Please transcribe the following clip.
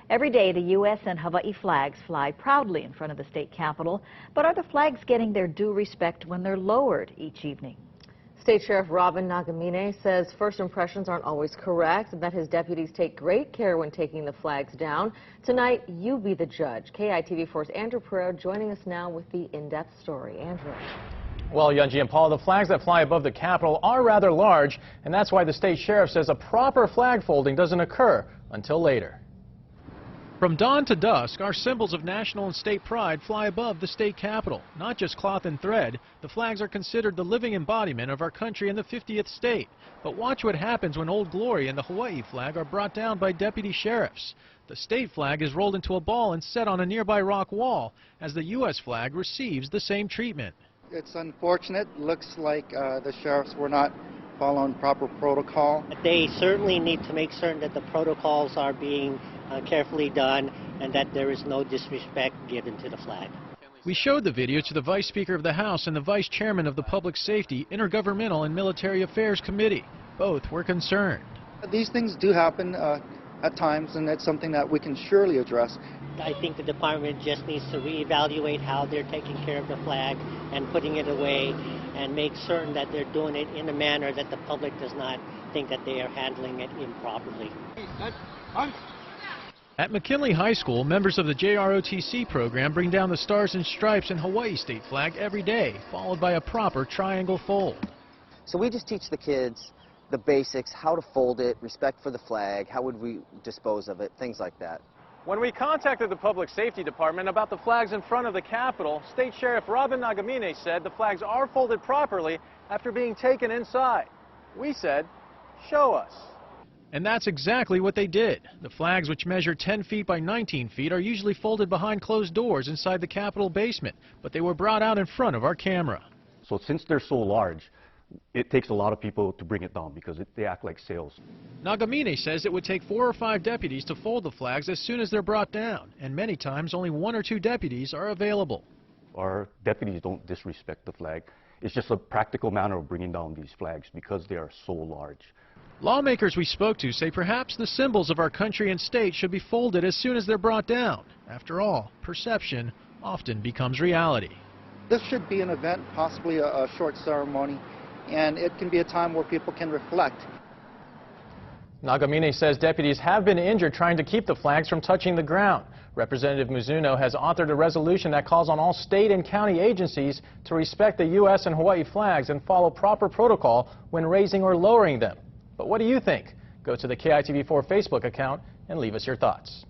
Every day, the U.S. and Hawaii flags fly proudly in front of the state capitol. But are the flags getting their due respect when they're lowered each evening? State Sheriff Robin Nagamine says first impressions aren't always correct and that his deputies take great care when taking the flags down. Tonight, you be the judge. KITV4's Andrew Pereira joining us now with the in-depth story. Andrew. Well, Yunji and Paul, the flags that fly above the Capitol are rather large, and that's why the state sheriff says a proper flag folding doesn't occur until later. From dawn to dusk, our symbols of national and state pride fly above the state capitol. Not just cloth and thread, the flags are considered the living embodiment of our country and the 50th state. But watch what happens when Old Glory and the Hawaii flag are brought down by deputy sheriffs. The state flag is rolled into a ball and set on a nearby rock wall as the U.S. flag receives the same treatment. It's unfortunate. Looks like the sheriffs were not following proper protocol. They certainly need to make certain that the protocols are being carefully done and that there is no disrespect given to the flag. We showed the video to the Vice Speaker of the House and the Vice Chairman of the Public Safety, Intergovernmental and Military Affairs Committee. Both were concerned. These things do happen at times, and it's something that we can surely address. I think the department just needs to reevaluate how they're taking care of the flag and putting it away and make certain that they're doing it in a manner that the public does not think that they are handling it improperly. At McKinley High School, members of the JROTC program bring down the Stars and Stripes and Hawaii state flag every day, followed by a proper triangle fold. So we just teach the kids the basics, how to fold it, respect for the flag, how would we dispose of it, things like that. When we contacted the Public Safety Department about the flags in front of the Capitol, State Sheriff Robin Nagamine said the flags are folded properly after being taken inside. We said, show us. And that's exactly what they did. The flags, which measure 10 feet by 19 feet, are usually folded behind closed doors inside the Capitol basement, but they were brought out in front of our camera. So since they're so large, it takes a lot of people to bring it down because they act like sails. Nagamine says it would take 4 or 5 deputies to fold the flags as soon as they're brought down, and many times only 1 or 2 deputies are available. Our deputies don't disrespect the flag. It's just a practical manner of bringing down these flags because they are so large. Lawmakers we spoke to say perhaps the symbols of our country and state should be folded as soon as they're brought down. After all, perception often becomes reality. This should be an event, possibly a short ceremony, and it can be a time where people can reflect. Nagamine says deputies have been injured trying to keep the flags from touching the ground. Representative Mizuno has authored a resolution that calls on all state and county agencies to respect the U.S. and Hawaii flags and follow proper protocol when raising or lowering them. But what do you think? Go to the KITV4 Facebook account and leave us your thoughts.